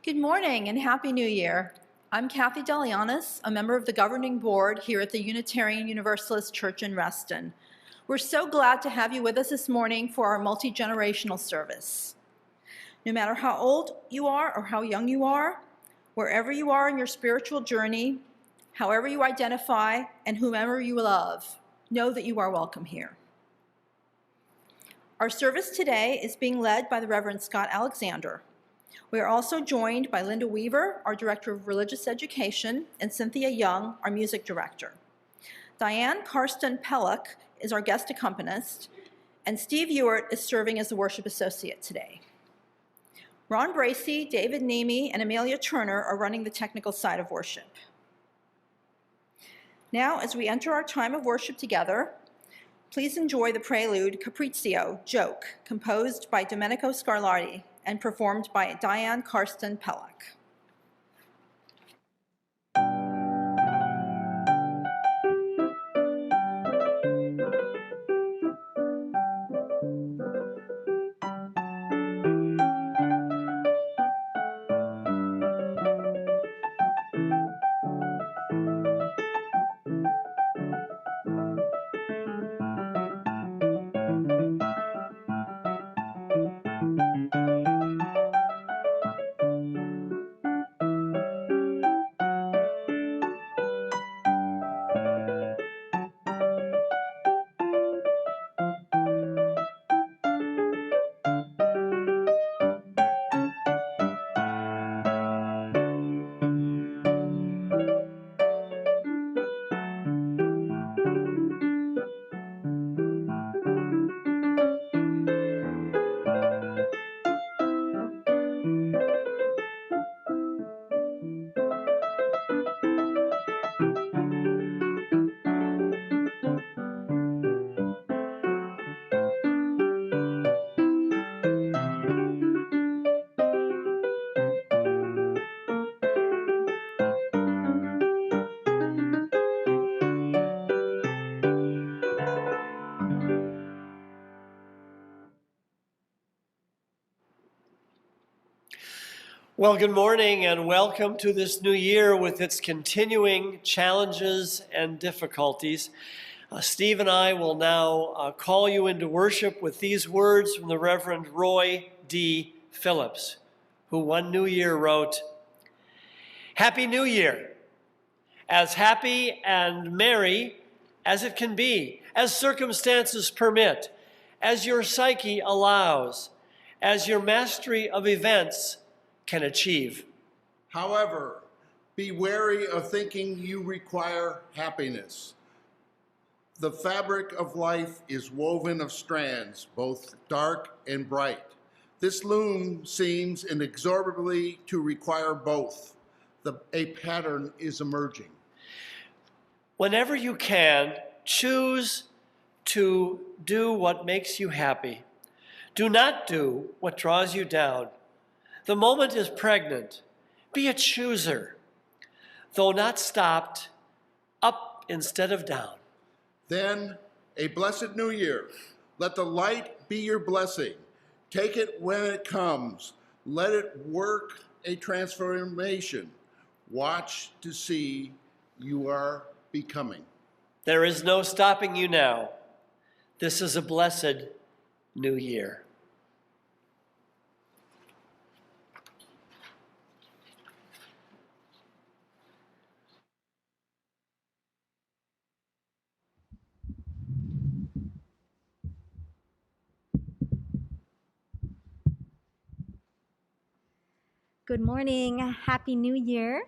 Good morning and Happy New Year. I'm Kathy Delianis, a member of the governing board here at the Unitarian Universalist Church in Reston. We're so glad to have you with us this morning for our multi-generational service. No matter how old you are or how young you are, wherever you are in your spiritual journey, however you identify, and whomever you love, know that you are welcome here. Our service today is being led by the Reverend Scott Alexander. We are also joined by Linda Weaver, our Director of Religious Education, and Cynthia Young, our Music Director. Diane Karsten-Pellock is our guest accompanist, and Steve Ewart is serving as the Worship Associate today. Ron Bracey, David Nemi, and Amelia Turner are running the technical side of worship. Now, as we enter our time of worship together, please enjoy the prelude Capriccio, Joke, composed by Domenico Scarlatti and performed by Diane Karsten-Pellock. Well, good morning and welcome to this new year with its continuing challenges and difficulties. Steve and I will now call you into worship with these words from the Reverend Roy D. Phillips, who one New Year wrote, "Happy New Year, as happy and merry as it can be, as circumstances permit, as your psyche allows, as your mastery of events can achieve. However, be wary of thinking you require happiness. The fabric of life is woven of strands, both dark and bright. This loom seems inexorably to require both. A pattern is emerging. Whenever you can, choose to do what makes you happy. Do not do what draws you down. The moment is pregnant. Be a chooser. Though not stopped, up instead of down. Then, a blessed new year. Let the light be your blessing. Take it when it comes. Let it work a transformation. Watch to see you are becoming. There is no stopping you now. This is a blessed new year." Good morning. Happy New Year.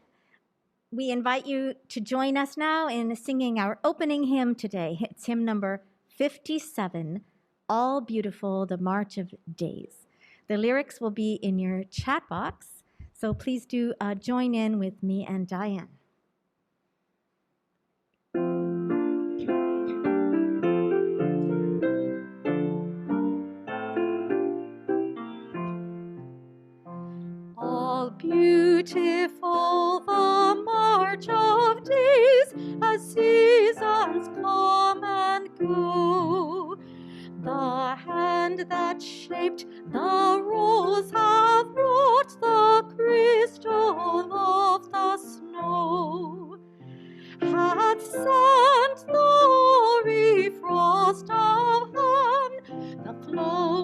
We invite you to join us now in singing our opening hymn today. It's hymn number 57, All Beautiful, the March of Days. The lyrics will be in your chat box, so please do join in with me and Diane. All beautiful the march of days as seasons come and go. The hand that shaped the rose hath wrought the Christ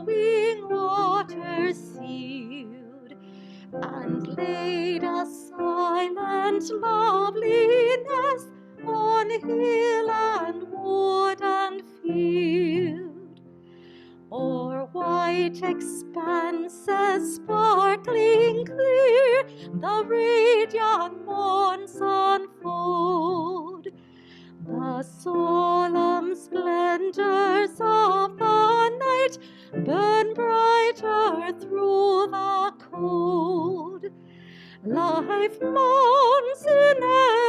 flowing waters sealed, and laid a silent loveliness on hill and wood and field. O'er white expanses sparkling clear, the radiant morns unfold. The solemn splendors of the night burn brighter through the cold. Life mounts in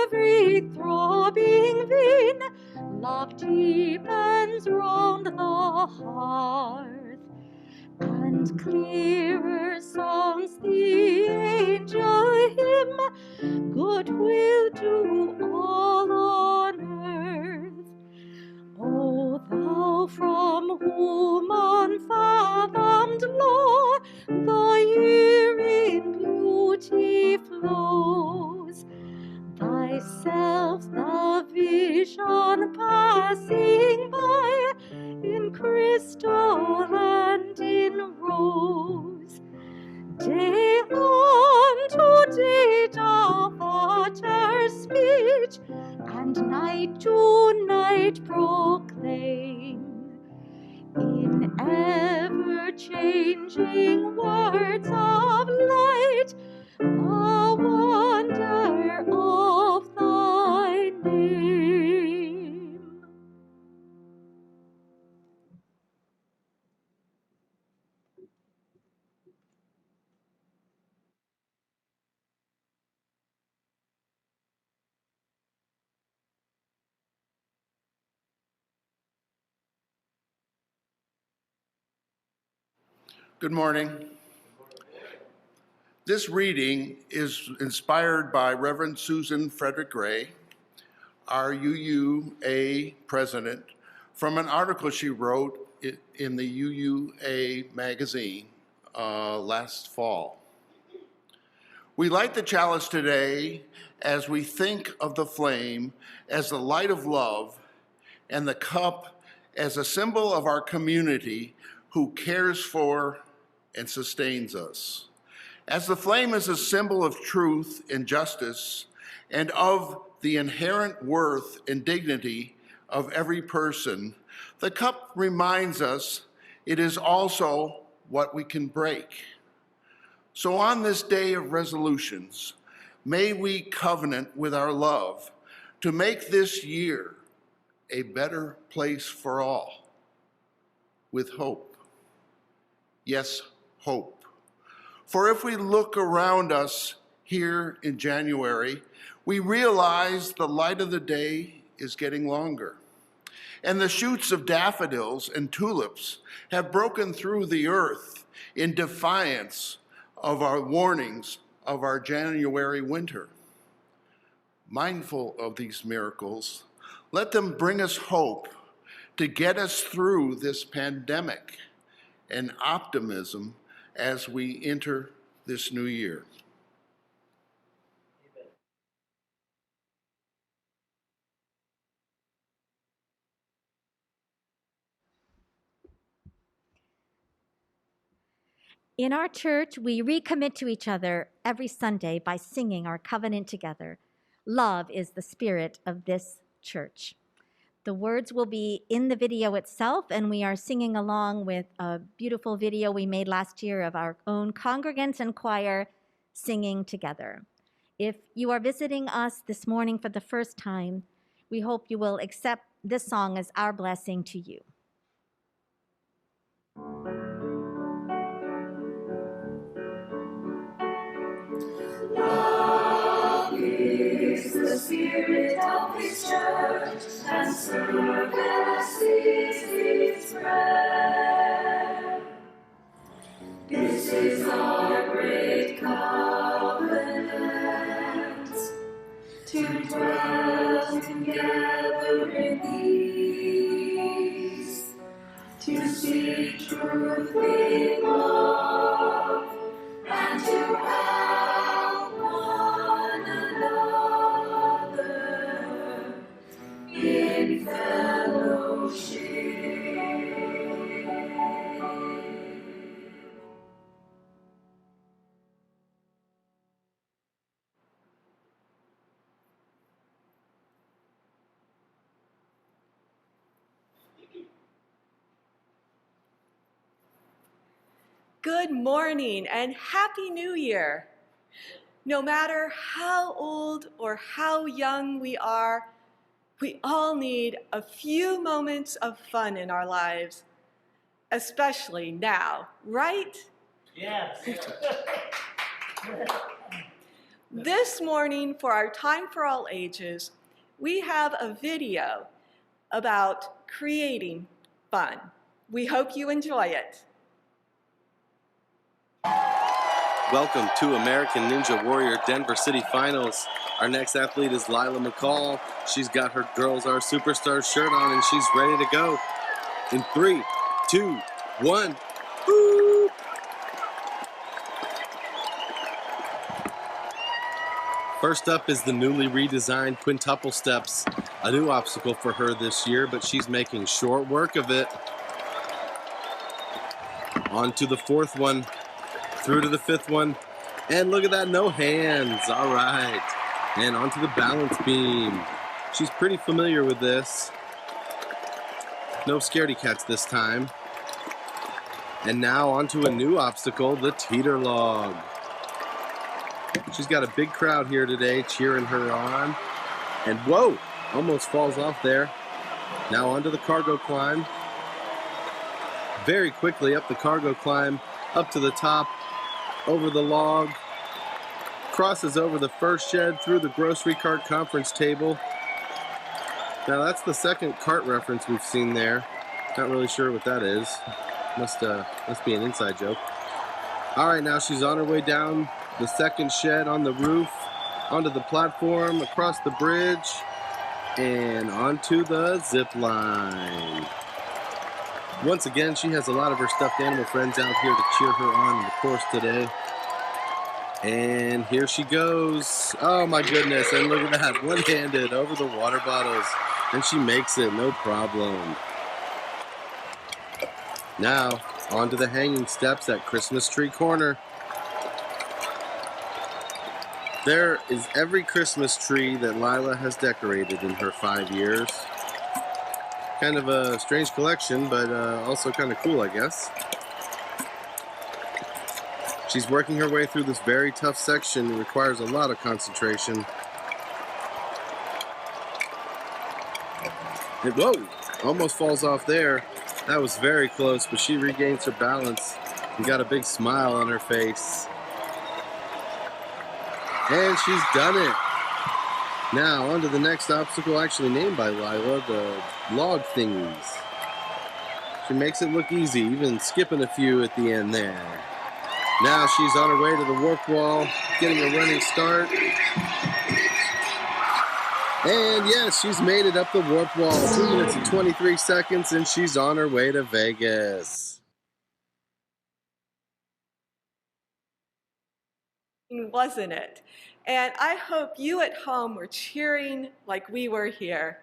every throbbing vein, love deepens round the hearth, and clearer sounds the angel hymn, good will do all on earth. O thou from whom unfathomed lore the year in beauty flows, thyself the vision passing by in crystal and in rose. Day unto day doth utter speech, and night to night proclaim, in ever-changing words of light, the wonder of thy name. Good morning. This reading is inspired by Reverend Susan Frederick Gray, our UUA president, from an article she wrote in the UUA magazine last fall. We light the chalice today as we think of the flame as the light of love and the cup as a symbol of our community who cares for and sustains us. As the flame is a symbol of truth and justice and of the inherent worth and dignity of every person, the cup reminds us it is also what we can break. So on this day of resolutions, may we covenant with our love to make this year a better place for all, with hope. Yes, hope. For if we look around us here in January, we realize the light of the day is getting longer, and the shoots of daffodils and tulips have broken through the earth in defiance of our warnings of our January winter. Mindful of these miracles, let them bring us hope to get us through this pandemic and optimism as we enter this new year. In our church, we recommit to each other every Sunday by singing our covenant together. Love is the spirit of this church. The words will be in the video itself, and we are singing along with a beautiful video we made last year of our own congregants and choir singing together. If you are visiting us this morning for the first time, we hope you will accept this song as our blessing to you. Love is the spirit of His church, and service is His prayer. This is our great covenant, to dwell together in peace, to seek truth in love, and to help one another in fellowship. Good morning and Happy New Year. No matter how old or how young we are, we all need a few moments of fun in our lives, especially now, right? Yes. This morning, for our Time for All Ages, we have a video about creating fun. We hope you enjoy it. Welcome to American Ninja Warrior Denver City Finals. Our next athlete is Lila McCall. She's got her Girls Are Superstars shirt on and she's ready to go. In 3, 2, 1. Boop! First up is the newly redesigned quintuple steps. A new obstacle for her this year, but she's making short work of it. On to the fourth one. Through to the fifth one, and look at that, no hands. All right, and onto the balance beam. She's pretty familiar with this. No scaredy cats this time. And now onto a new obstacle, the teeter log. She's got a big crowd here today cheering her on. And whoa, almost falls off there. Now onto the cargo climb. Very quickly up the cargo climb, up to the top, over the log, crosses over the first shed, through the grocery cart conference table. Now that's the second cart reference we've seen there. Not really sure what that is. Must be an inside joke. All right, now she's on her way down the second shed, on the roof, onto the platform, across the bridge, and onto the zip line. Once again, she has a lot of her stuffed animal friends out here to cheer her on in the course today. And here she goes. Oh my goodness, and look at that, one-handed over the water bottles. And she makes it, no problem. Now, onto the hanging steps at Christmas Tree Corner. There is every Christmas tree that Lila has decorated in her 5 years. Kind of a strange collection, but also kind of cool, I guess. She's working her way through this very tough section. It requires a lot of concentration. And whoa, almost falls off there. That was very close, but she regains her balance and got a big smile on her face. And she's done it. Now, on to the next obstacle, actually named by Lila, the log thingies. She makes it look easy, even skipping a few at the end there. Now she's on her way to the warp wall, getting a running start. And yes, she's made it up the warp wall, 2 minutes and 23 seconds, and she's on her way to Vegas. Wasn't it? And I hope you at home were cheering like we were here.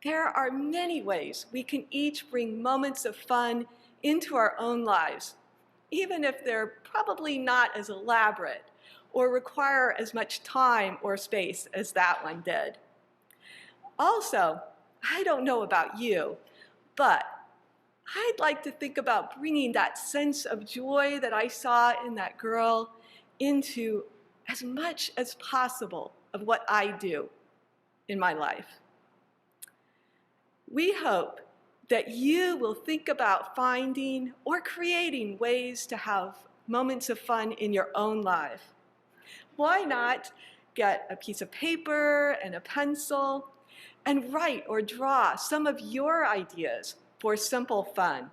There are many ways we can each bring moments of fun into our own lives, even if they're probably not as elaborate or require as much time or space as that one did. Also, I don't know about you, but I'd like to think about bringing that sense of joy that I saw in that girl into as much as possible of what I do in my life. We hope that you will think about finding or creating ways to have moments of fun in your own life. Why not get a piece of paper and a pencil and write or draw some of your ideas for simple fun?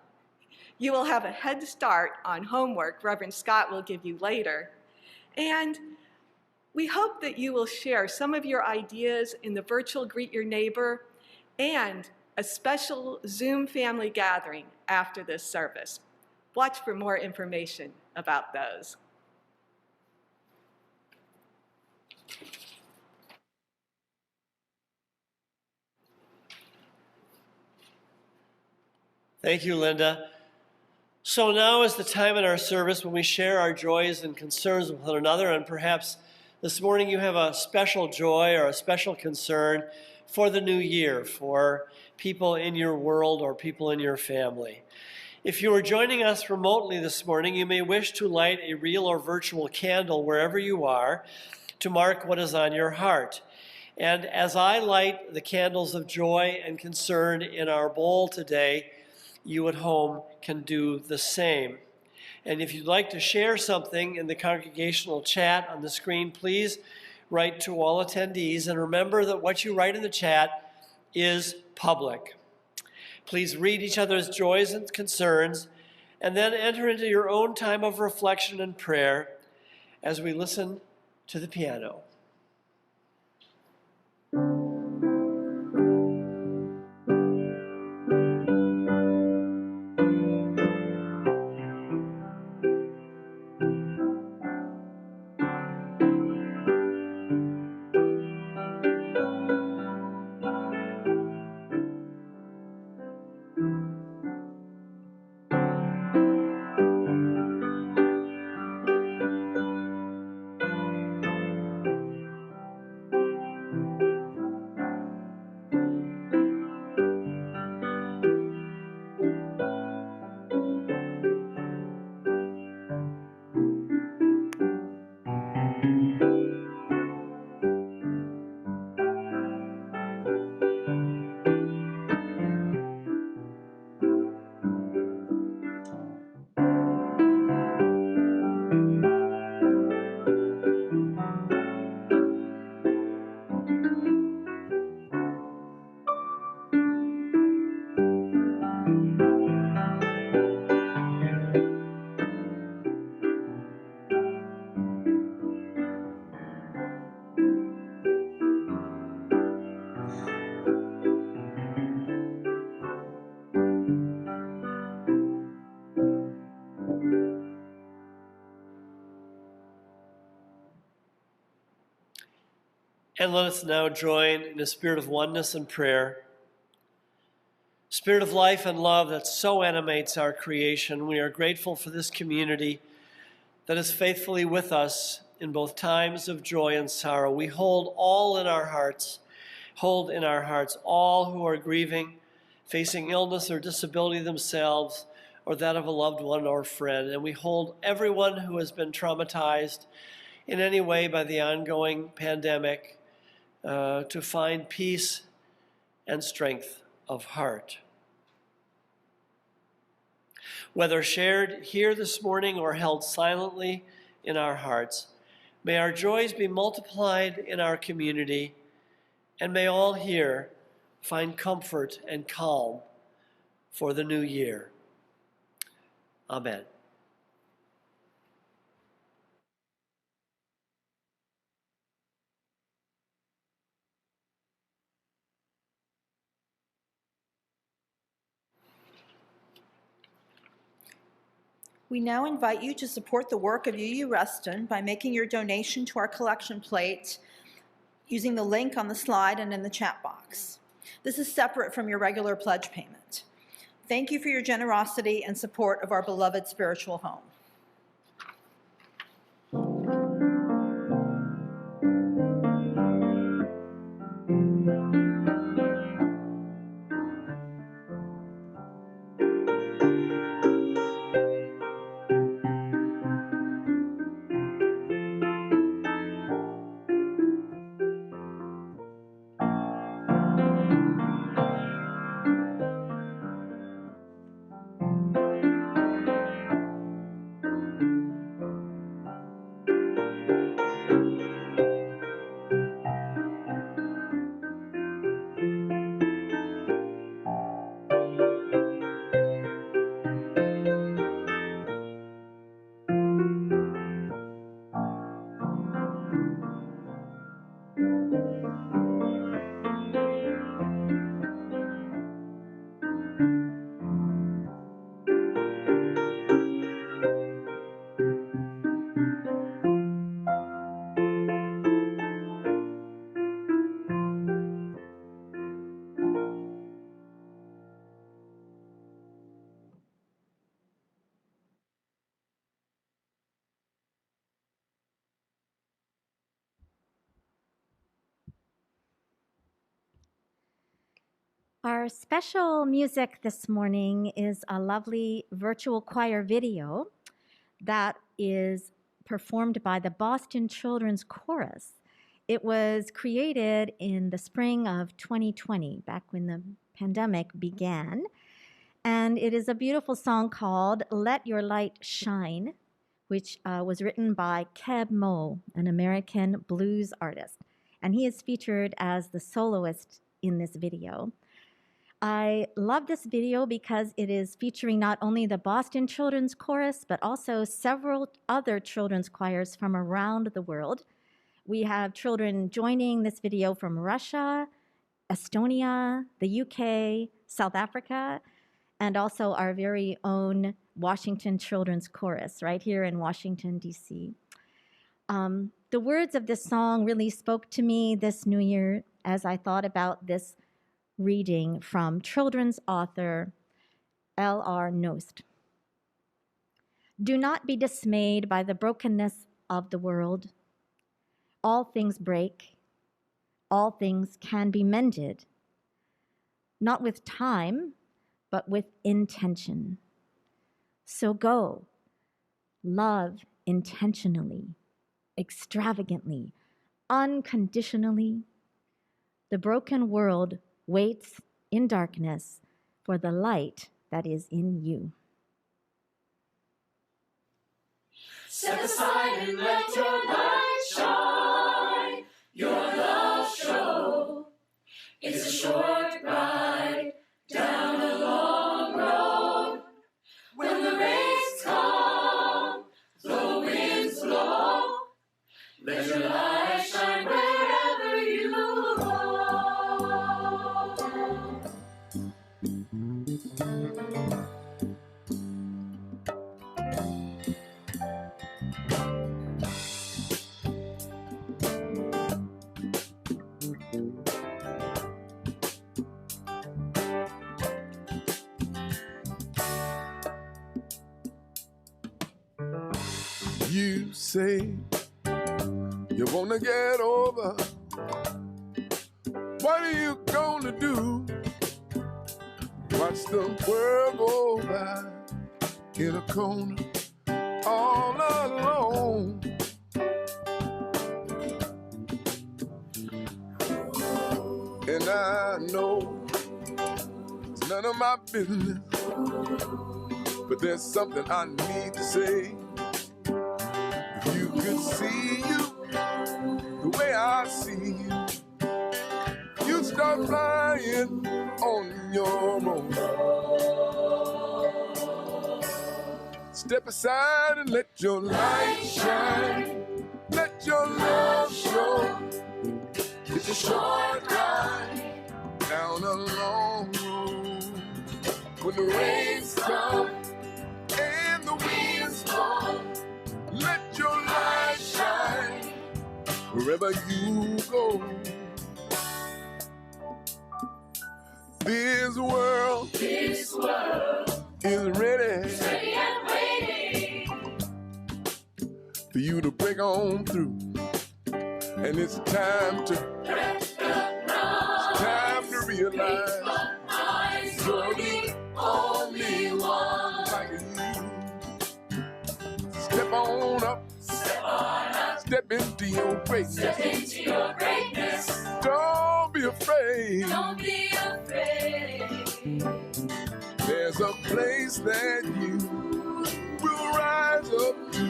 You will have a head start on homework Reverend Scott will give you later. And we hope that you will share some of your ideas in the virtual Greet Your Neighbor and a special Zoom family gathering after this service. Watch for more information about those. Thank you, Linda. So now is the time in our service when we share our joys and concerns with one another, and perhaps this morning you have a special joy or a special concern for the new year, for people in your world or people in your family. If you are joining us remotely this morning, you may wish to light a real or virtual candle wherever you are to mark what is on your heart. And as I light the candles of joy and concern in our bowl today, you at home can do the same. And if you'd like to share something in the congregational chat on the screen, please write to all attendees. And remember that what you write in the chat is public. Please read each other's joys and concerns, and then enter into your own time of reflection and prayer as we listen to the piano. And let us now join in a spirit of oneness and prayer. Spirit of life and love that so animates our creation, we are grateful for this community that is faithfully with us in both times of joy and sorrow. We hold in our hearts all who are grieving, facing illness or disability themselves, or that of a loved one or friend. And we hold everyone who has been traumatized in any way by the ongoing pandemic to find peace and strength of heart. Whether shared here this morning or held silently in our hearts, may our joys be multiplied in our community, and may all here find comfort and calm for the new year. Amen. We now invite you to support the work of UU Reston by making your donation to our collection plate using the link on the slide and in the chat box. This is separate from your regular pledge payment. Thank you for your generosity and support of our beloved spiritual home. Our special music this morning is a lovely virtual choir video that is performed by the Boston Children's Chorus. It was created in the spring of 2020, back when the pandemic began. And it is a beautiful song called Let Your Light Shine, which was written by Keb Mo, an American blues artist. And he is featured as the soloist in this video. I love this video because it is featuring not only the Boston Children's Chorus, but also several other children's choirs from around the world. We have children joining this video from Russia, Estonia, the UK, South Africa, and also our very own Washington Children's Chorus right here in Washington, D.C. The words of this song really spoke to me this New Year as I thought about this reading from children's author L.R. Knost. Do not be dismayed by the brokenness of the world. All things break. All things can be mended, not with time, but with intention. So go, love intentionally, extravagantly, unconditionally. The broken world waits in darkness for the light that is in you. Step aside and let your light shine. Your love show. It's a short ride down a long road. When the rains come, the winds blow. Let your light shine wherever you go. You say you wanna get over. What are you gonna do? Watch the world go by in a corner all alone. And I know it's none of my business, but there's something I need to say. If you could see you the way I see you, you'd start flying on your own. Step aside and let your light shine. Let your love show. It's a short ride down a long road. When the rains come and the winds blow, let your light shine wherever you go. This world is ready and waiting for you to break on through. And it's time to realize you're the only one like you. Step on up. Step into your greatness. Don't be afraid. There's a place that you will rise up to.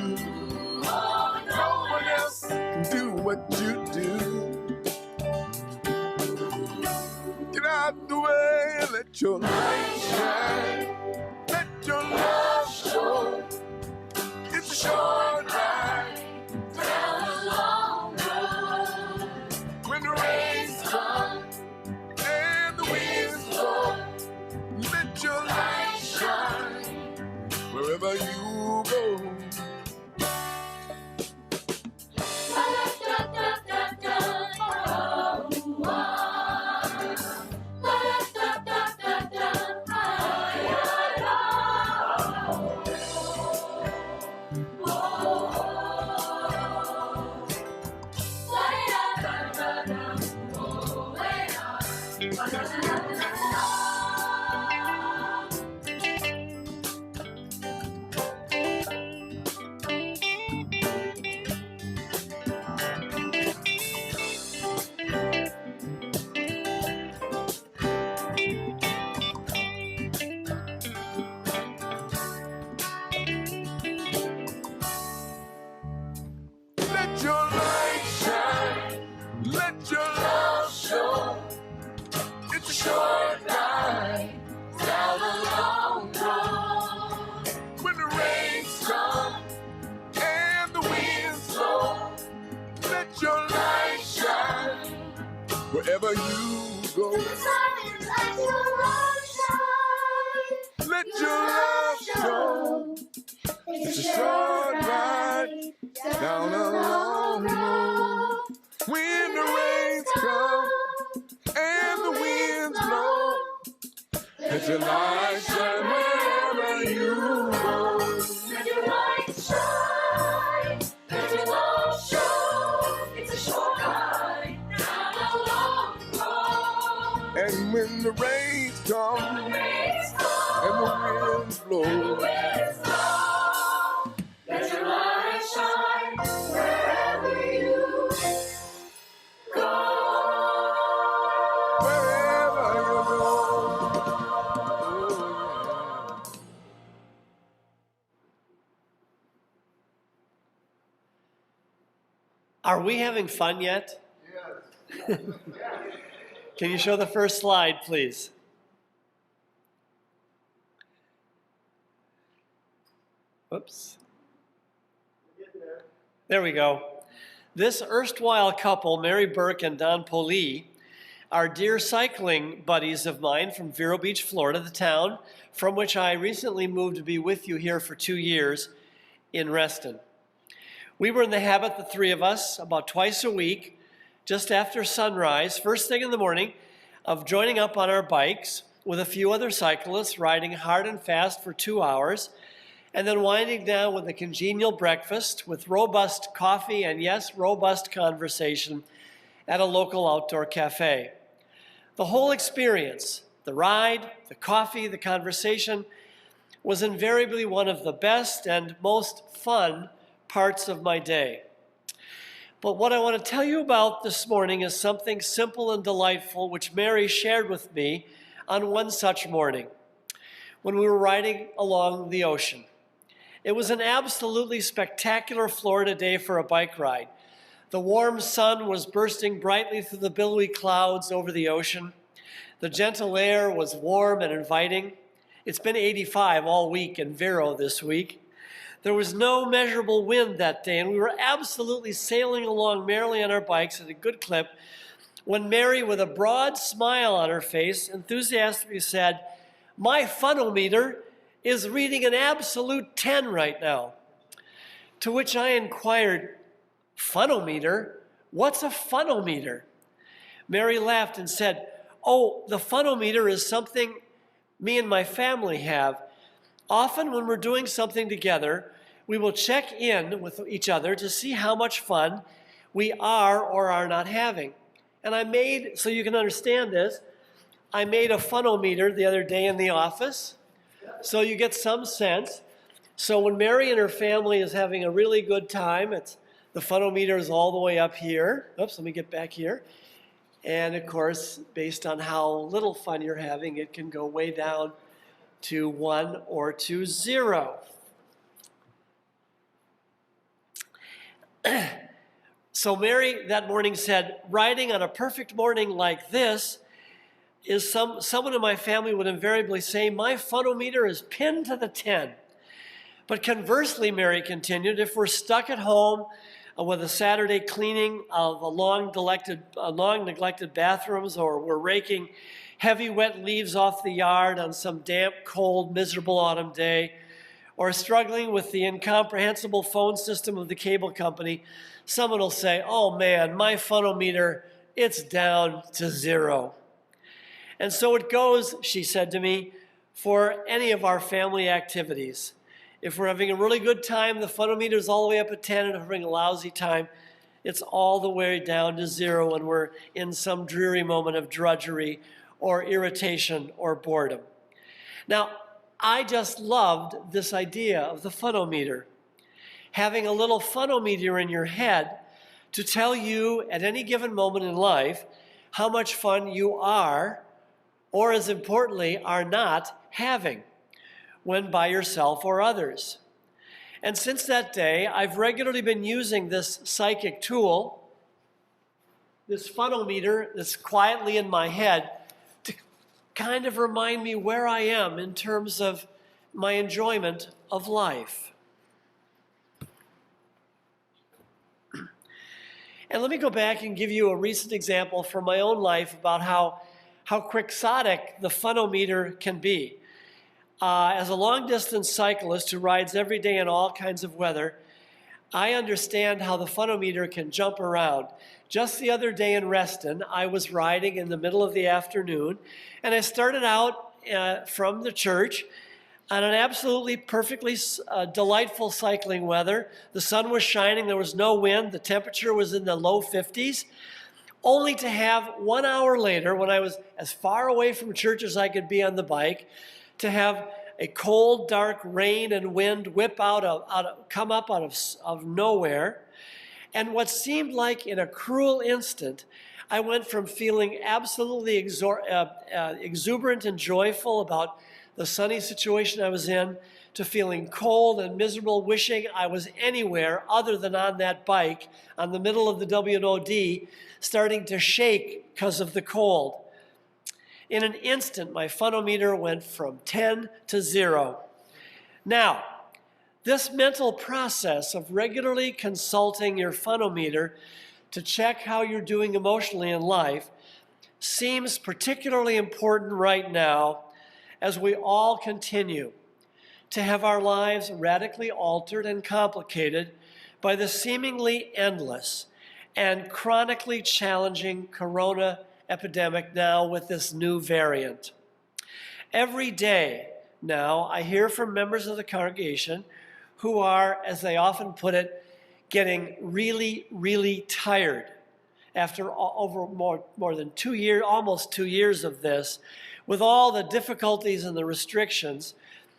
No one else can do what you do. Get out the way and let your light shine. Let your love show. It's a short ride down a long road. When the rains come and the winds blow, let your light shine wherever you go. wherever you go. Let your love show. It's a short ride down a long road. When the rains come and the winds blow, let your light shine wherever you go. Let your light shine. Let your love show. It's a short ride down a long road. And when the rains come When the rains and come, the winds blow, winds blow, let your light shine wherever you go. wherever you go. Oh, yeah. Are we having fun yet? Yes. Can you show the first slide, please? Whoops. There we go. This erstwhile couple, Mary Burke and Don Poli, are dear cycling buddies of mine from Vero Beach, Florida, the town from which I recently moved to be with you here for 2 years in Reston. We were in the habit, the three of us, about twice a week, just after sunrise, first thing in the morning, of joining up on our bikes with a few other cyclists, riding hard and fast for 2 hours, and then winding down with a congenial breakfast with robust coffee and, yes, robust conversation at a local outdoor cafe. The whole experience, the ride, the coffee, the conversation, was invariably one of the best and most fun parts of my day. But what I want to tell you about this morning is something simple and delightful which Mary shared with me on one such morning when we were riding along the ocean. It was an absolutely spectacular Florida day for a bike ride. The warm sun was bursting brightly through the billowy clouds over the ocean. The gentle air was warm and inviting. It's been 85 all week in Vero this week. There was no measurable wind that day, and we were absolutely sailing along merrily on our bikes at a good clip when Mary, with a broad smile on her face, enthusiastically said, "My funometer is reading an absolute 10 right now." To which I inquired, "Funometer? What's a funometer?" Mary laughed and said, "Oh, the funometer is something me and my family have. Often when we're doing something together, we will check in with each other to see how much fun we are or are not having." And I made, so you can understand this, I made a funometer the other day in the office, so you get some sense. So when Mary and her family is having a really good time, the funometer is all the way up here. Oops, let me get back here. And of course, based on how little fun you're having, it can go way down to 1 or to 0. So Mary that morning said, riding on a perfect morning like this is someone in my family would invariably say, "My funometer is pinned to the 10. But conversely, Mary continued, if we're stuck at home with a Saturday cleaning of a long neglected bathrooms, or we're raking heavy wet leaves off the yard on some damp, cold, miserable autumn day, or struggling with the incomprehensible phone system of the cable company, someone will say, "Oh man, my funometer, it's down to 0. And so it goes, she said to me, for any of our family activities. If we're having a really good time, the funometer is all the way up at 10, and if we're having a lousy time, it's all the way down to 0 when we're in some dreary moment of drudgery or irritation or boredom. Now, I just loved this idea of the funometer. Having a little funometer in your head to tell you at any given moment in life how much fun you are, or as importantly, are not having when by yourself or others. And since that day, I've regularly been using this psychic tool, this funometer that's quietly in my head, to kind of remind me where I am in terms of my enjoyment of life. And let me go back and give you a recent example from my own life about how quixotic the funometer can be. As a long-distance cyclist who rides every day in all kinds of weather, I understand how the funometer can jump around. Just the other day in Reston, I was riding in the middle of the afternoon, and I started out from the church on an absolutely perfectly delightful cycling weather. The sun was shining, there was no wind, the temperature was in the low 50s, only to have 1 hour later, when I was as far away from church as I could be on the bike, to have a cold, dark rain and wind come up out of nowhere. And what seemed like in a cruel instant, I went from feeling absolutely exuberant and joyful about the sunny situation I was in to feeling cold and miserable, wishing I was anywhere other than on that bike on the middle of the W&OD, starting to shake because of the cold. In an instant, my funometer went from 10 to 0. Now, this mental process of regularly consulting your funometer to check how you're doing emotionally in life seems particularly important right now as we all continue to have our lives radically altered and complicated by the seemingly endless and chronically challenging corona epidemic now with this new variant. Every day now, I hear from members of the congregation who are, as they often put it, getting really, really tired after over more than 2 years, almost 2 years of this, with all the difficulties and the restrictions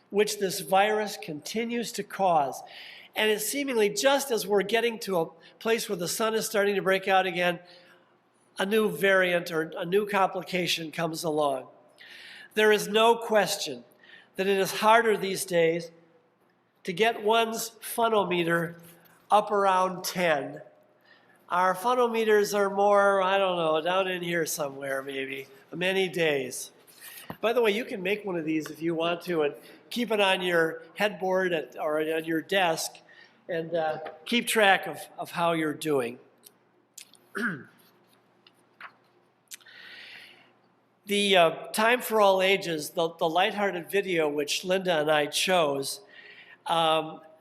which this virus continues to cause. And it's seemingly just as we're getting to a place where the sun is starting to break out again, a new variant or a new complication comes along. There is no question that it is harder these days to get one's funometer up around 10. Our funometers are more, I don't know, down in here somewhere maybe, many days. By the way, you can make one of these if you want to and keep it on your headboard or on your desk and keep track of how you're doing. The Time for All Ages, the lighthearted video which Linda and I chose,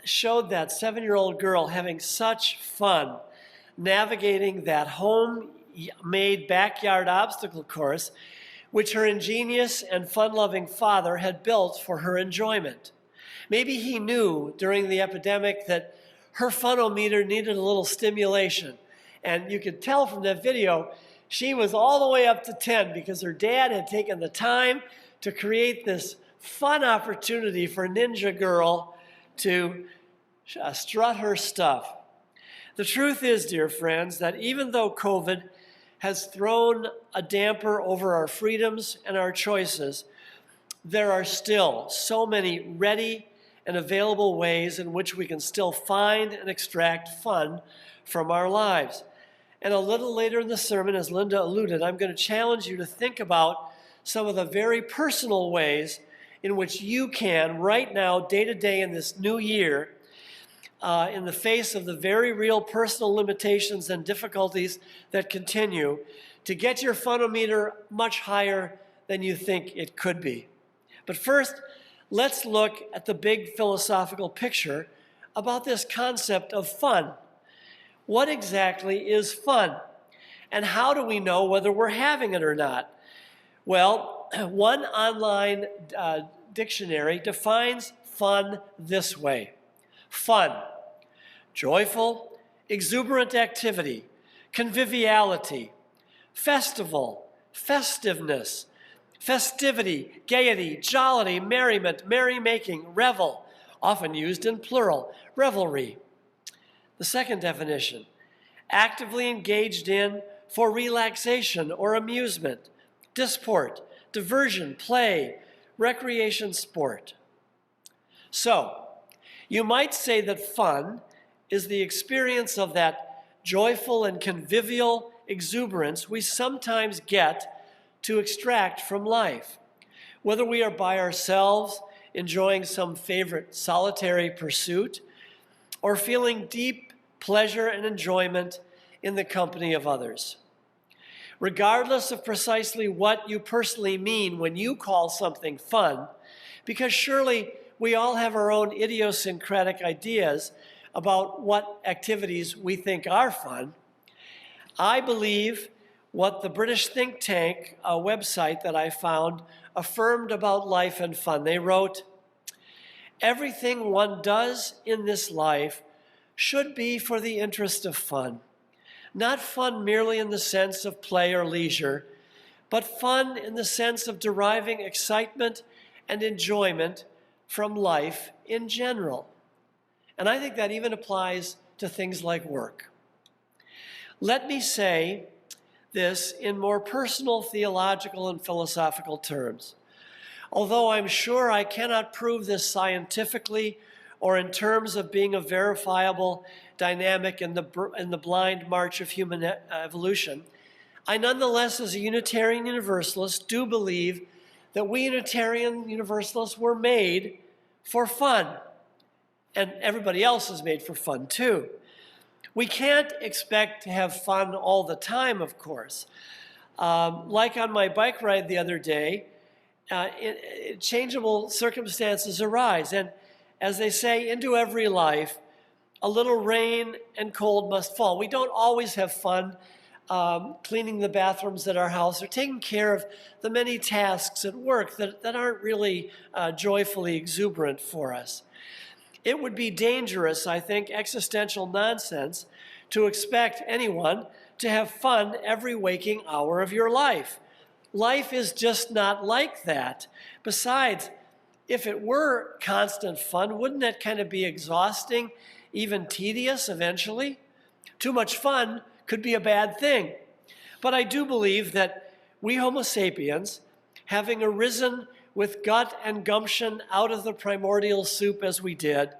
showed that 7-year-old girl having such fun navigating that homemade backyard obstacle course which her ingenious and fun-loving father had built for her enjoyment. Maybe he knew during the epidemic that her funometer needed a little stimulation, and you could tell from that video she was all the way up to 10 because her dad had taken the time to create this fun opportunity for Ninja Girl to strut her stuff. The truth is, dear friends, that even though COVID has thrown a damper over our freedoms and our choices, there are still so many ready and available ways in which we can still find and extract fun from our lives. And a little later in the sermon, as Linda alluded, I'm going to challenge you to think about some of the very personal ways in which you can, right now, day to day in this new year, in the face of the very real personal limitations and difficulties that continue, to get your funometer much higher than you think it could be. But first, let's look at the big philosophical picture about this concept of fun. What exactly is fun? And how do we know whether we're having it or not? Well, one online dictionary defines fun this way. Fun: joyful, exuberant activity, conviviality, festival, festiveness, festivity, gaiety, jollity, merriment, merrymaking, revel, often used in plural, revelry. The second definition: actively engaged in for relaxation or amusement, disport, diversion, play, recreation, sport. So, you might say that fun is the experience of that joyful and convivial exuberance we sometimes get to extract from life. Whether we are by ourselves, enjoying some favorite solitary pursuit, or feeling deep pleasure and enjoyment in the company of others. Regardless of precisely what you personally mean when you call something fun, because surely we all have our own idiosyncratic ideas about what activities we think are fun, I believe what the British think tank, a website that I found, affirmed about life and fun. They wrote, "Everything one does in this life should be for the interest of fun. Not fun merely in the sense of play or leisure, but fun in the sense of deriving excitement and enjoyment from life in general." And I think that even applies to things like work. Let me say this in more personal theological and philosophical terms. Although I'm sure I cannot prove this scientifically or in terms of being a verifiable dynamic in the blind march of human evolution, I nonetheless, as a Unitarian Universalist, do believe that we Unitarian Universalists were made for fun. And everybody else is made for fun too. We can't expect to have fun all the time, of course. Like on my bike ride the other day, changeable circumstances arise. And as they say, into every life, a little rain and cold must fall. We don't always have fun cleaning the bathrooms at our house or taking care of the many tasks at work that aren't really joyfully exuberant for us. It would be dangerous, I think, existential nonsense to expect anyone to have fun every waking hour of your life. Life is just not like that. Besides, if it were constant fun, wouldn't that kind of be exhausting, even tedious eventually? Too much fun could be a bad thing. But I do believe that we Homo sapiens, having arisen with gut and gumption out of the primordial soup as we did,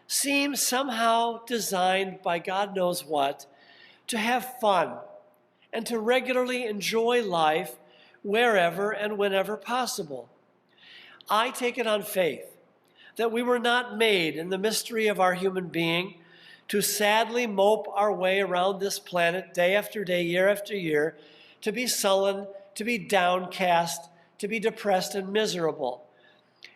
seem somehow designed by God knows what to have fun and to regularly enjoy life wherever and whenever possible. I take it on faith that we were not made in the mystery of our human being to sadly mope our way around this planet day after day, year after year, to be sullen, to be downcast, to be depressed and miserable.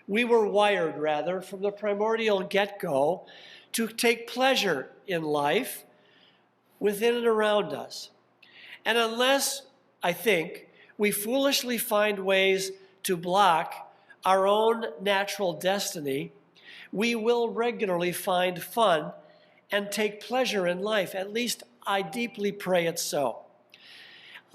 We were wired, rather, from the primordial get-go to take pleasure in life within and around us. And unless, I think, we foolishly find ways to block our own natural destiny, we will regularly find fun and take pleasure in life. At least I deeply pray it's so.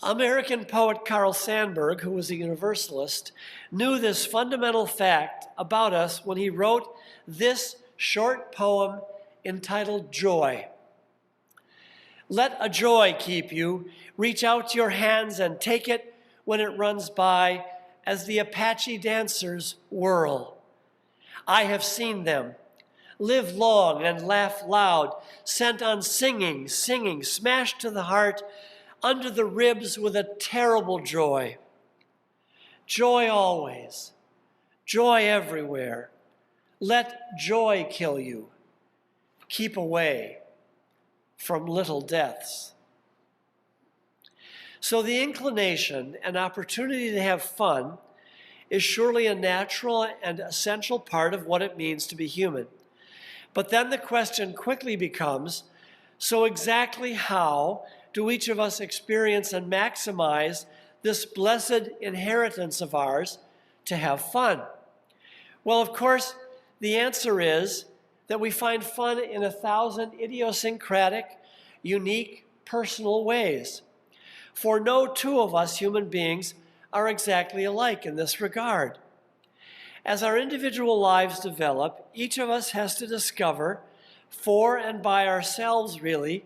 American poet Carl Sandburg, who was a Universalist, knew this fundamental fact about us when he wrote this short poem entitled Joy. Let a joy keep you. Reach out your hands and take it when it runs by as the Apache dancers whirl. I have seen them live long and laugh loud, sent on singing, smashed to the heart, under the ribs with a terrible joy. Joy always, joy everywhere. Let joy kill you. Keep away from little deaths. So the inclination and opportunity to have fun is surely a natural and essential part of what it means to be human. But then the question quickly becomes, so exactly how do each of us experience and maximize this blessed inheritance of ours to have fun? Well, of course, the answer is that we find fun in 1,000 idiosyncratic, unique, personal ways. For no two of us human beings are exactly alike in this regard. As our individual lives develop, each of us has to discover, for and by ourselves really,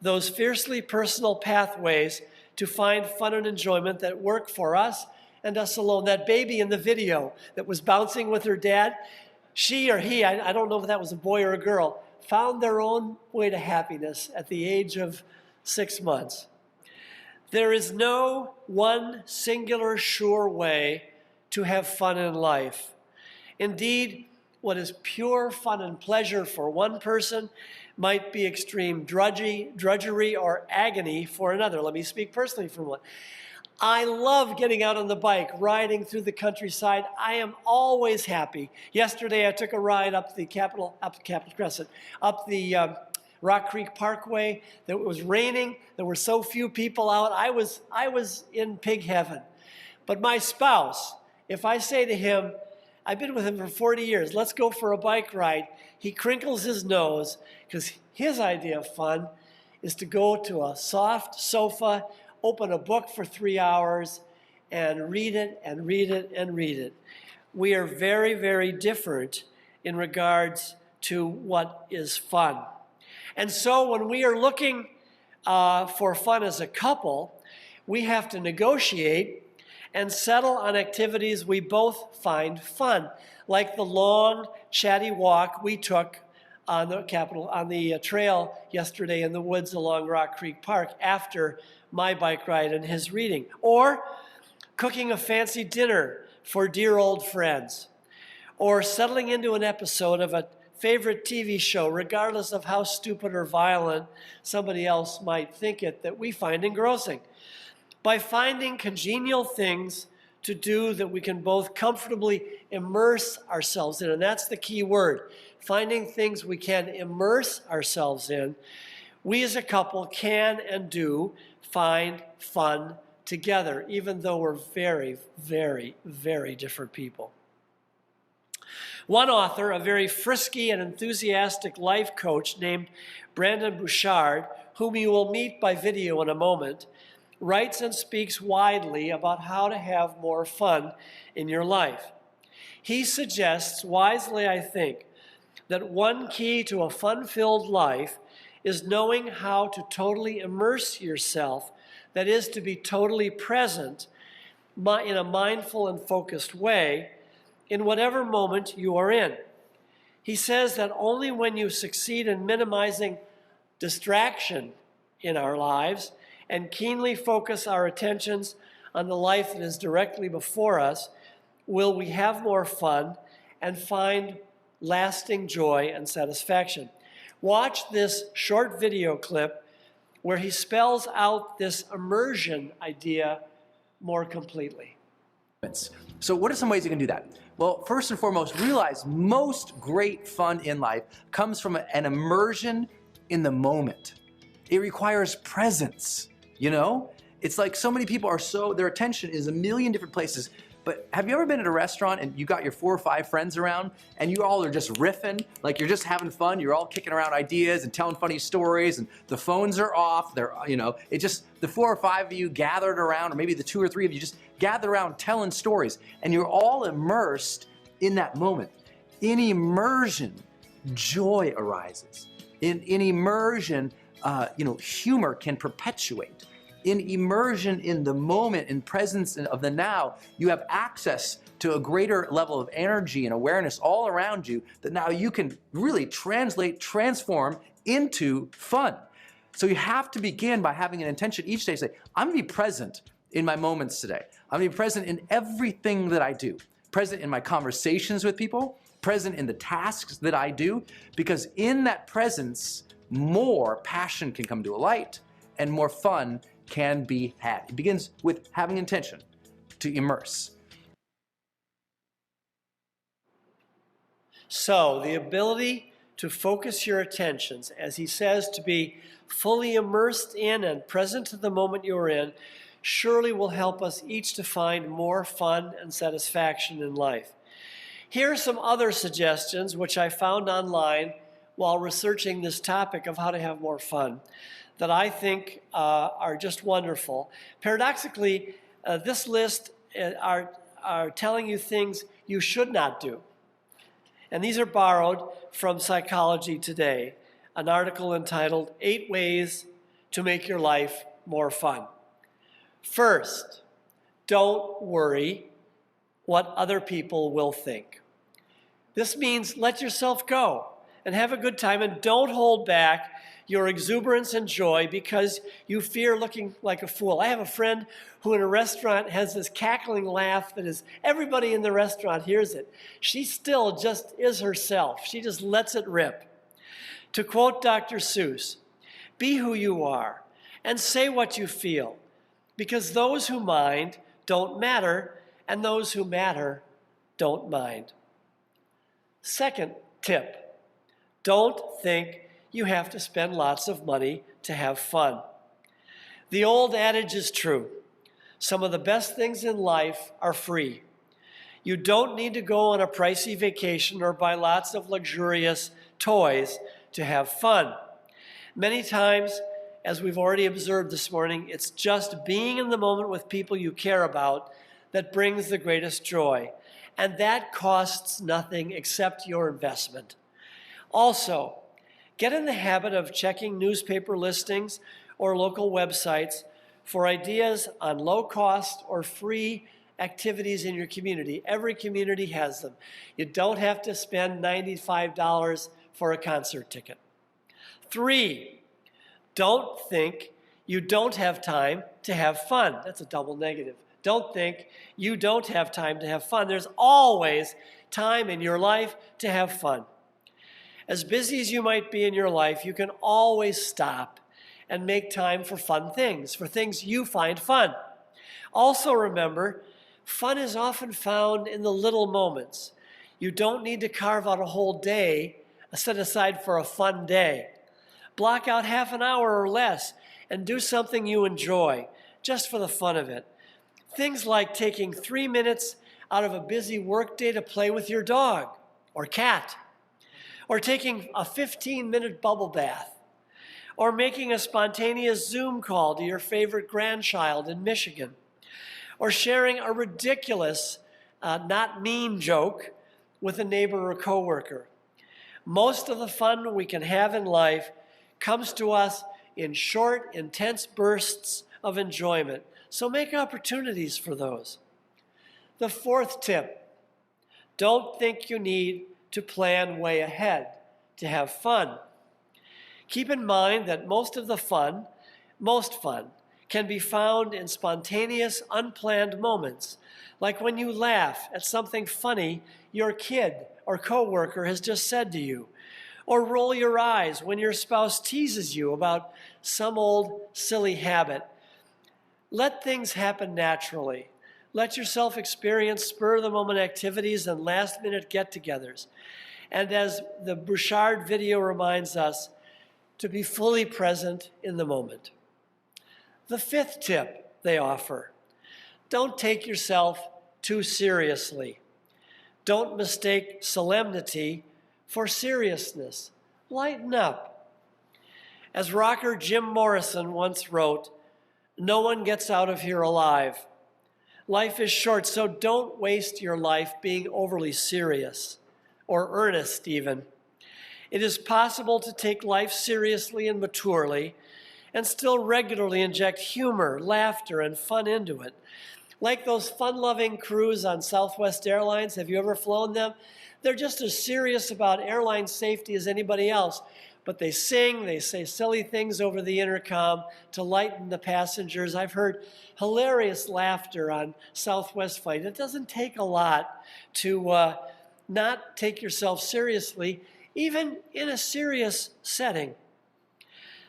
those fiercely personal pathways to find fun and enjoyment that work for us and us alone. That baby in the video that was bouncing with her dad, she or he, I don't know if that was a boy or a girl, found their own way to happiness at the age of 6 months. There is no one singular sure way to have fun in life. Indeed, what is pure fun and pleasure for one person might be extreme drudgery or agony for another. Let me speak personally for one. I love getting out on the bike, riding through the countryside. I am always happy. Yesterday, I took a ride up the Capitol Crescent, up the Rock Creek Parkway. It was raining. There were so few people out. I was in pig heaven. But my spouse, if I say to him, I've been with him for 40 years, let's go for a bike ride, he crinkles his nose because his idea of fun is to go to a soft sofa, open a book for 3 hours, and read it and read it and read it. We are very, very different in regards to what is fun. And so when we are looking for fun as a couple, we have to negotiate and settle on activities we both find fun, like the long, chatty walk we took on the trail yesterday in the woods along Rock Creek Park after my bike ride and his reading, or cooking a fancy dinner for dear old friends, or settling into an episode of a favorite TV show, regardless of how stupid or violent somebody else might think it, that we find engrossing. By finding congenial things to do that we can both comfortably immerse ourselves in, and that's the key word, finding things we can immerse ourselves in, we as a couple can and do find fun together, even though we're very, very, very different people. One author, a very frisky and enthusiastic life coach named Brandon Bouchard, whom you will meet by video in a moment, writes and speaks widely about how to have more fun in your life. He suggests, wisely I think, that one key to a fun-filled life is knowing how to totally immerse yourself, that is, to be totally present in a mindful and focused way in whatever moment you are in. He says that only when you succeed in minimizing distraction in our lives and keenly focus our attentions on the life that is directly before us will we have more fun and find lasting joy and satisfaction. Watch this short video clip where he spells out this immersion idea more completely. So what are some ways you can do that? Well, first and foremost, realize most great fun in life comes from an immersion in the moment. It requires presence, you know? It's like so many people their attention is a million different places. But have you ever been at a restaurant and you got your 4 or 5 friends around and you all are just riffing, like you're just having fun, you're all kicking around ideas and telling funny stories and the phones are off, the 4 or 5 of you gathered around, or maybe the 2 or 3 of you just gathered around telling stories, and you're all immersed in that moment. In immersion, joy arises. In immersion, humor can perpetuate. In immersion in the moment, in presence of the now, you have access to a greater level of energy and awareness all around you that now you can really transform into fun. So you have to begin by having an intention each day. Say, I'm gonna be present in my moments today. I'm gonna be present in everything that I do. Present in my conversations with people, present in the tasks that I do, because in that presence, more passion can come to light and more fun can be had. It begins with having intention to immerse. So the ability to focus your attentions, as he says, to be fully immersed in and present to the moment you're in, surely will help us each to find more fun and satisfaction in life. Here are some other suggestions which I found online while researching this topic of how to have more fun that I think are just wonderful. Paradoxically, this list are telling you things you should not do. And these are borrowed from Psychology Today, an article entitled 8 Ways to Make Your Life More Fun. First, don't worry what other people will think. This means let yourself go. and have a good time, and don't hold back your exuberance and joy because you fear looking like a fool. I have a friend who in a restaurant has this cackling laugh that is, everybody in the restaurant hears it. She still just is herself. She just lets it rip. To quote Dr. Seuss, be who you are and say what you feel, because those who mind don't matter, and those who matter don't mind. Second tip, don't think you have to spend lots of money to have fun. The old adage is true. Some of the best things in life are free. You don't need to go on a pricey vacation or buy lots of luxurious toys to have fun. Many times, as we've already observed this morning, it's just being in the moment with people you care about that brings the greatest joy. And that costs nothing except your investment. Also, get in the habit of checking newspaper listings or local websites for ideas on low-cost or free activities in your community. Every community has them. You don't have to spend $95 for a concert ticket. 3, don't think you don't have time to have fun. That's a double negative. Don't think you don't have time to have fun. There's always time in your life to have fun. As busy as you might be in your life, you can always stop and make time for fun things, for things you find fun. Also remember, fun is often found in the little moments. You don't need to carve out a whole day, set aside for a fun day. Block out half an hour or less and do something you enjoy, just for the fun of it. Things like taking 3 minutes out of a busy workday to play with your dog or cat, or taking a 15-minute bubble bath, or making a spontaneous Zoom call to your favorite grandchild in Michigan, or sharing a ridiculous, not mean joke with a neighbor or coworker. Most of the fun we can have in life comes to us in short, intense bursts of enjoyment. So make opportunities for those. The 4th tip, don't think you need to plan way ahead to have fun. Keep in mind that most fun, can be found in spontaneous, unplanned moments, like when you laugh at something funny your kid or coworker has just said to you, or roll your eyes when your spouse teases you about some old silly habit. Let things happen naturally. Let yourself experience spur-of-the-moment activities and last-minute get-togethers. And as the Bouchard video reminds us, to be fully present in the moment. The 5th tip they offer, don't take yourself too seriously. Don't mistake solemnity for seriousness. Lighten up. As rocker Jim Morrison once wrote, no one gets out of here alive. Life is short, so don't waste your life being overly serious or earnest even. It is possible to take life seriously and maturely and still regularly inject humor, laughter, and fun into it. Like those fun-loving crews on Southwest Airlines. Have you ever flown them? They're just as serious about airline safety as anybody else, but they sing, they say silly things over the intercom to lighten the passengers. I've heard hilarious laughter on Southwest flight. It doesn't take a lot to not take yourself seriously, even in a serious setting.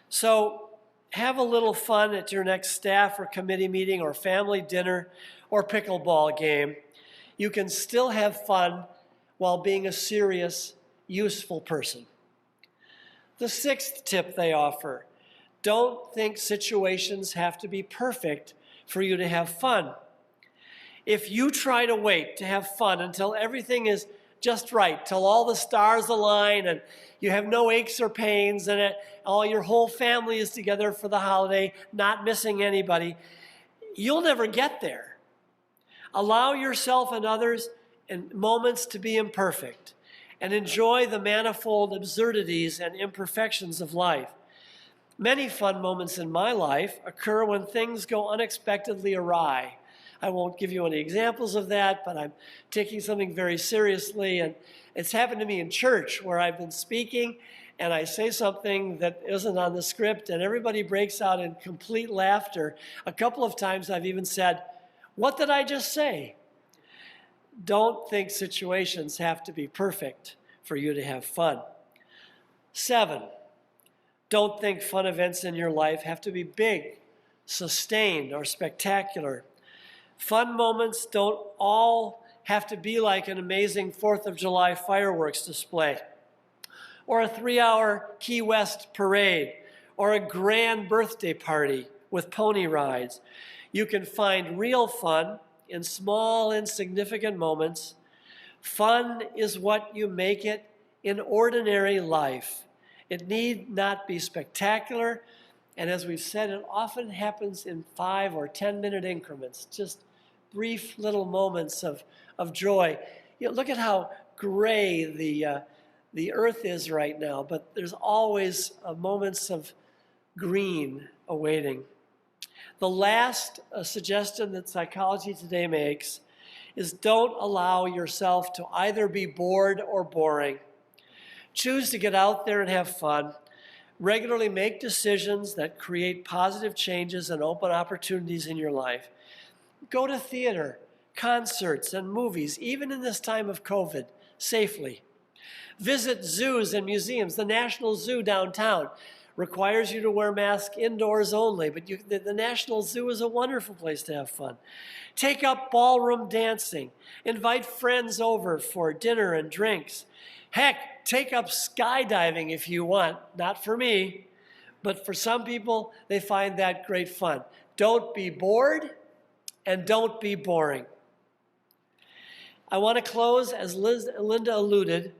So have a little fun at your next staff or committee meeting or family dinner or pickleball game. You can still have fun while being a serious, useful person. The 6th tip they offer, don't think situations have to be perfect for you to have fun. If you try to wait to have fun until everything is just right, till all the stars align and you have no aches or pains and all your whole family is together for the holiday, not missing anybody, you'll never get there. Allow yourself and others in moments to be imperfect and enjoy the manifold absurdities and imperfections of life. Many fun moments in my life occur when things go unexpectedly awry. I won't give you any examples of that, but I'm taking something very seriously. And it's happened to me in church where I've been speaking and I say something that isn't on the script and everybody breaks out in complete laughter. A couple of times I've even said, "What did I just say?" Don't think situations have to be perfect for you to have fun. 7, don't think fun events in your life have to be big, sustained, or spectacular. Fun moments don't all have to be like an amazing 4th of July fireworks display, or a 3-hour Key West parade, or a grand birthday party with pony rides. You can find real fun in small, insignificant moments. Fun is what you make it in ordinary life. It need not be spectacular, and as we've said, it often happens in 5 or 10-minute increments, just brief little moments of joy. You know, look at how gray the earth is right now, but there's always moments of green awaiting. The last suggestion that Psychology Today makes is don't allow yourself to either be bored or boring. Choose to get out there and have fun. Regularly make decisions that create positive changes and open opportunities in your life. Go to theater, concerts, and movies, even in this time of COVID, safely. Visit zoos and museums. The National Zoo downtown requires you to wear masks indoors only, but the National Zoo is a wonderful place to have fun. Take up ballroom dancing. Invite friends over for dinner and drinks. Heck, take up skydiving if you want. Not for me, but for some people, they find that great fun. Don't be bored and don't be boring. I want to close, as Linda alluded,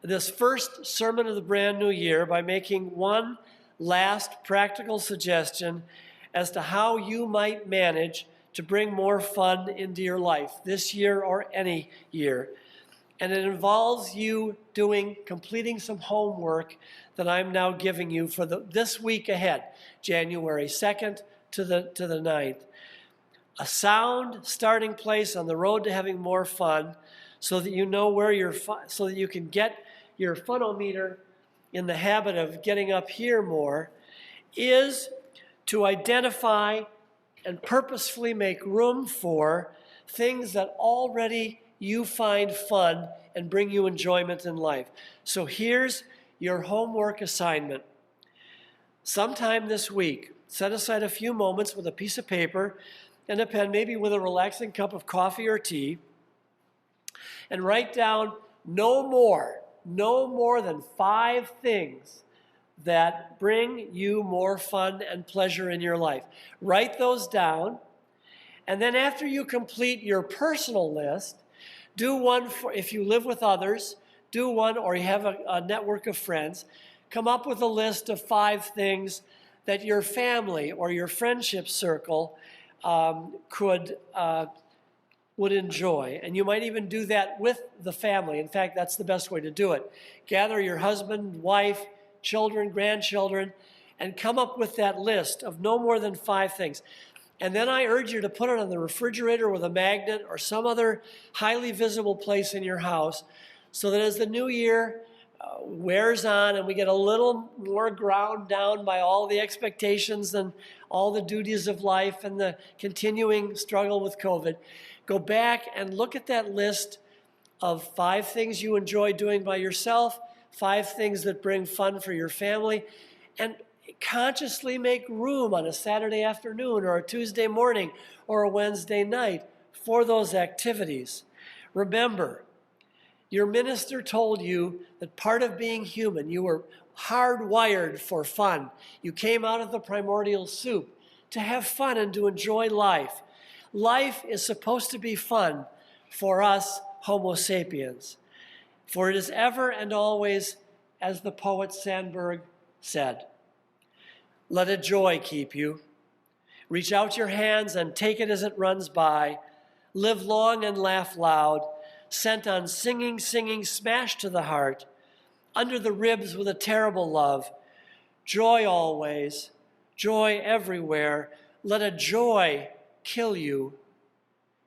this first sermon of the brand new year by making one last practical suggestion as to how you might manage to bring more fun into your life this year or any year. And it involves you completing some homework that I'm now giving you for this week ahead, January 2nd to the 9th. A sound starting place on the road to having more fun, so that you know where so that you can get your funometer in the habit of getting up here more, is to identify and purposefully make room for things that already you find fun and bring you enjoyment in life. So here's your homework assignment. Sometime this week, set aside a few moments with a piece of paper and a pen, maybe with a relaxing cup of coffee or tea, and write down no more than 5 things that bring you more fun and pleasure in your life. Write those down, and then after you complete your personal list, do one for, if you live with others, do one, or you have a network of friends, come up with a list of 5 things that your family or your friendship circle would enjoy. And you might even do that with the family. In fact, that's the best way to do it. Gather your husband, wife, children, grandchildren, and come up with that list of no more than 5 things. And then I urge you to put it on the refrigerator with a magnet or some other highly visible place in your house, so that as the new year wears on and we get a little more ground down by all the expectations and all the duties of life and the continuing struggle with COVID, go back and look at that list of 5 things you enjoy doing by yourself, 5 things that bring fun for your family, and consciously make room on a Saturday afternoon or a Tuesday morning or a Wednesday night for those activities. Remember, your minister told you that part of being human, you were hardwired for fun. You came out of the primordial soup to have fun and to enjoy life. Life is supposed to be fun for us Homo sapiens. For it is ever and always, as the poet Sandburg said, let a joy keep you. Reach out your hands and take it as it runs by. Live long and laugh loud. Sent on singing, smashed to the heart. Under the ribs with a terrible love. Joy always, joy everywhere. Let a joy kill you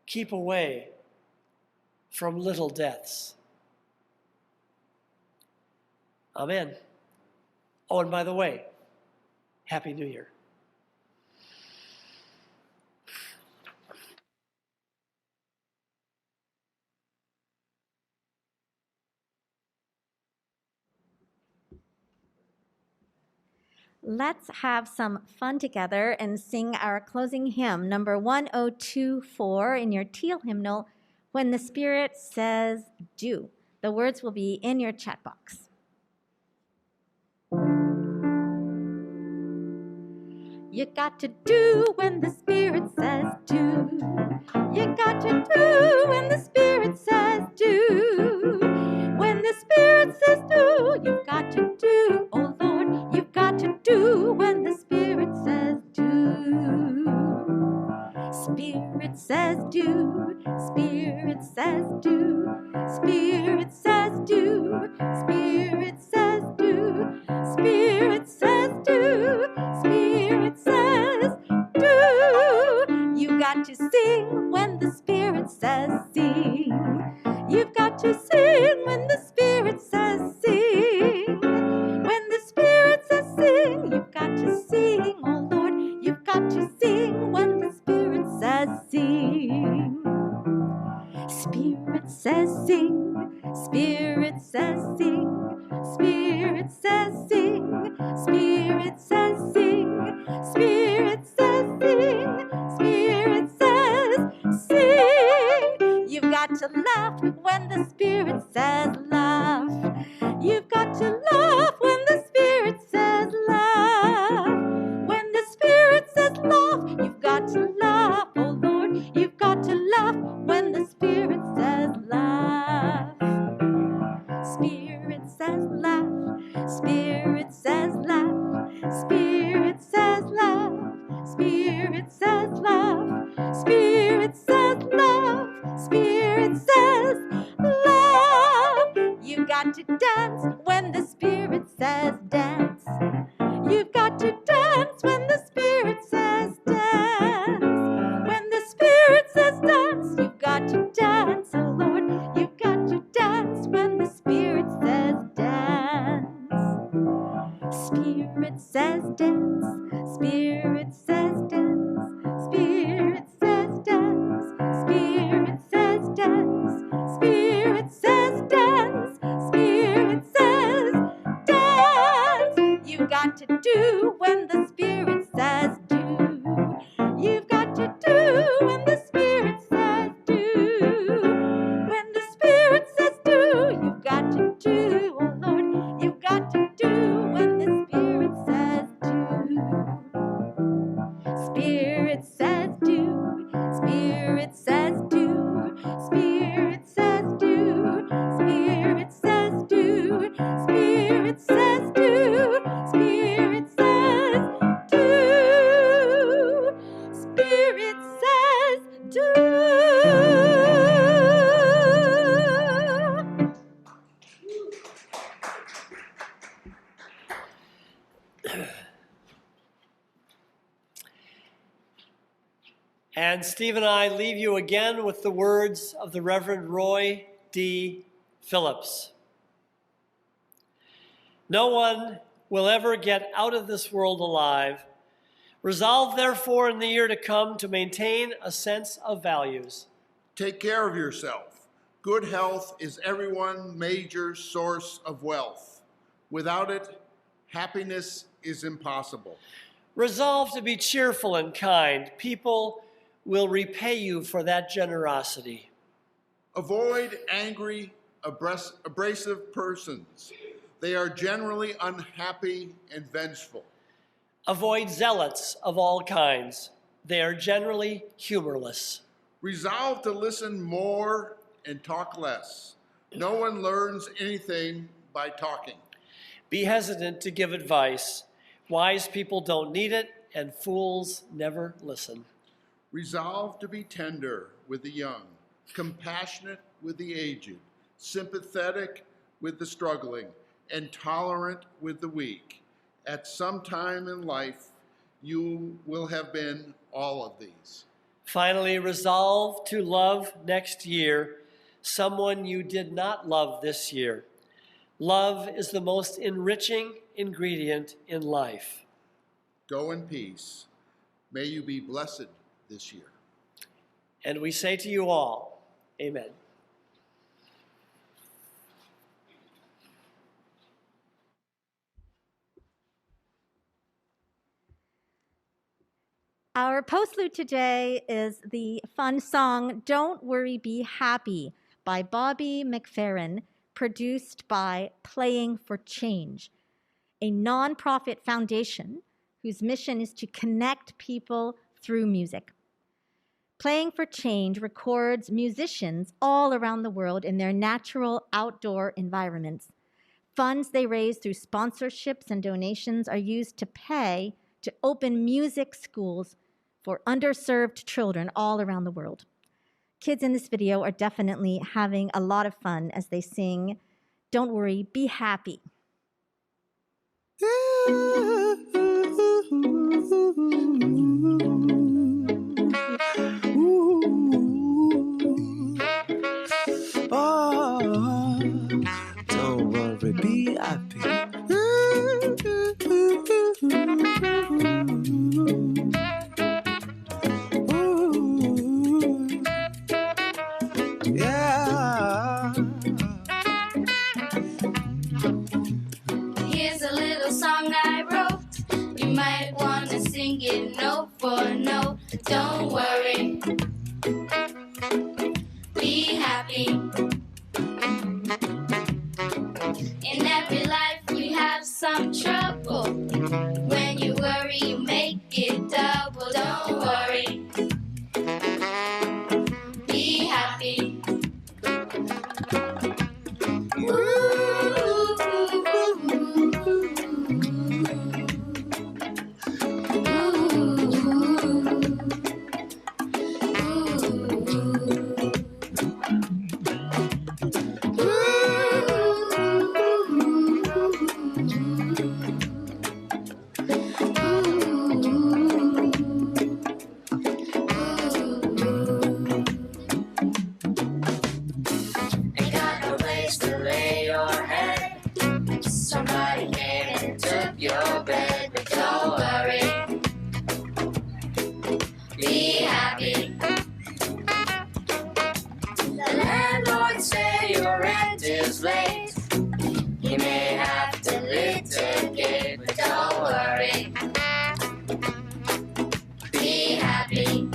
keep away from little deaths. Amen. Oh, and by the way, Happy New Year. Let's have some fun together and sing our closing hymn, number 1024 in your teal hymnal, When the Spirit Says Do. The words will be in your chat box. You got to do when the Spirit says do. You got to do when the Spirit says do. When the Spirit says do, you've got to do. Oh Lord, you've got to do when the Spirit says do. Spirit says do. Spirit says do. Spirit says do. Spirit says do. Spirit says do. Spirit says do. You got to sing when the Spirit says sing. You've got to sing when the Spirit says sing. When the Spirit says sing, you've got to sing. Oh Lord, you've got to sing when the Spirit says sing. Spirit says sing. Spirit says sing. Spirit says sing. Spirit says sing. Spirit says sing. Spirit says sing. You've got to laugh when the Spirit says laugh. You've got to laugh when the Spirit says laugh. When the Spirit says laugh, you've got to laugh. Oh Lord, you've got to laugh when the Spirit says laugh. Spirit says laugh. Spirit says laugh. Spirit says laugh. Spirit says laugh. Spirit says laugh. Spirit says laugh. You've got to dance when the Spirit says dance. You've got to dance when the Spirit says dance. When the Spirit says dance, you've got to dance. Oh Lord, you've got to dance when the Spirit says dance. Spirit says dance. Spirit says dance. Spirit says dance. Spirit says dance. Spirit says dance. Spirit says dance. You've got to do when the Spirit says do. You've got to do when the Spirit says do. When the Spirit says do, you've got to do. Oh Lord, you've got to do when the Spirit says do. Spirit says do. Spirit says do. Spirit says do. Spirit says do. Spirit says do. Spirit says do. Spirit says do. And Steve and I leave you again with the words of the Reverend Roy D. Phillips. No one will ever get out of this world alive. Resolve, therefore, in the year to come to maintain a sense of values. Take care of yourself. Good health is everyone's major source of wealth. Without it, happiness is impossible. Resolve to be cheerful and kind. People will repay you for that generosity. Avoid angry, abrasive persons. They are generally unhappy and vengeful. Avoid zealots of all kinds. They are generally humorless. Resolve to listen more and talk less. No one learns anything by talking. Be hesitant to give advice. Wise people don't need it, and fools never listen. Resolve to be tender with the young, compassionate with the aged, sympathetic with the struggling, and tolerant with the weak. At some time in life, you will have been all of these. Finally, resolve to love next year someone you did not love this year. Love is the most enriching ingredient in life. Go in peace. May you be blessed this year. And we say to you all, amen. Our postlude today is the fun song Don't Worry, Be Happy by Bobby McFerrin, produced by Playing for Change, a nonprofit foundation whose mission is to connect people through music. Playing for Change records musicians all around the world in their natural outdoor environments. Funds they raise through sponsorships and donations are used to pay to open music schools for underserved children all around the world. Kids in this video are definitely having a lot of fun as they sing, Don't Worry, Be Happy. Oh, don't worry, be happy. Yeah. Here's a little song I wrote. You might want to sing it note for note. Don't worry. Be happy. In every life we have some trouble. When you worry, you make it double. Don't worry. Be happy. Ain't got no place to lay your head. Somebody came and took your bed, but don't worry. Be happy. The landlord say your rent is late. You may have to litigate, but don't worry. Be happy.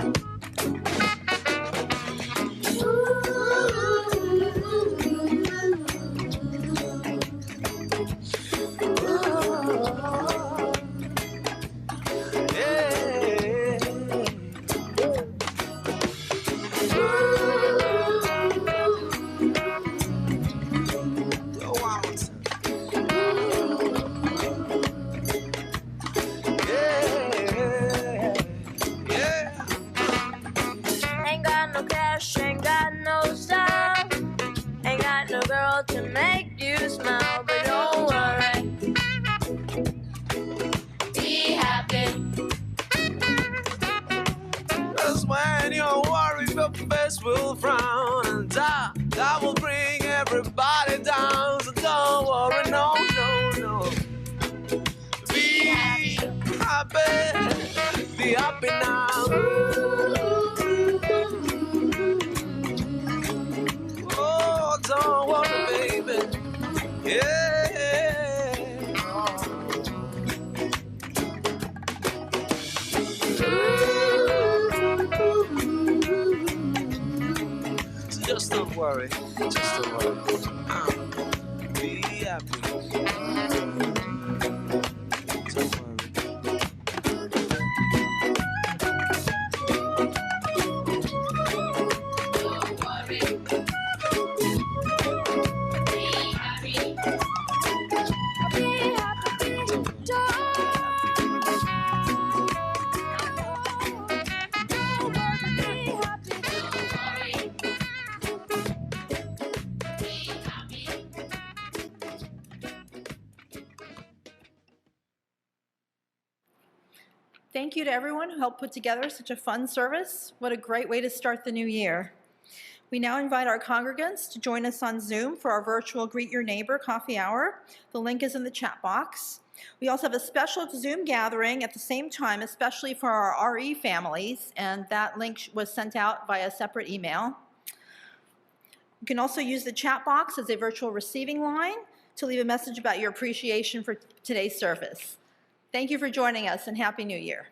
Ain't got no cash, ain't got no style, ain't got no girl to make you smile, but don't worry. Be happy. Cause when you're worried, your face will frown, and that will bring everybody down. So don't worry, no, no, no. Be happy, be happy now. Oh, don't worry, baby. Yeah. So just don't worry. Just don't worry. Be happy. Don't worry. Don't worry. Be happy. Be happy. Don't worry. Be happy. Thank you to everyone who helped put together such a fun service. What a great way to start the new year. We now invite our congregants to join us on Zoom for our virtual Greet Your Neighbor coffee hour. The link is in the chat box. We also have a special Zoom gathering at the same time, especially for our RE families, and that link was sent out via a separate email. You can also use the chat box as a virtual receiving line to leave a message about your appreciation for today's service. Thank you for joining us, and Happy New Year.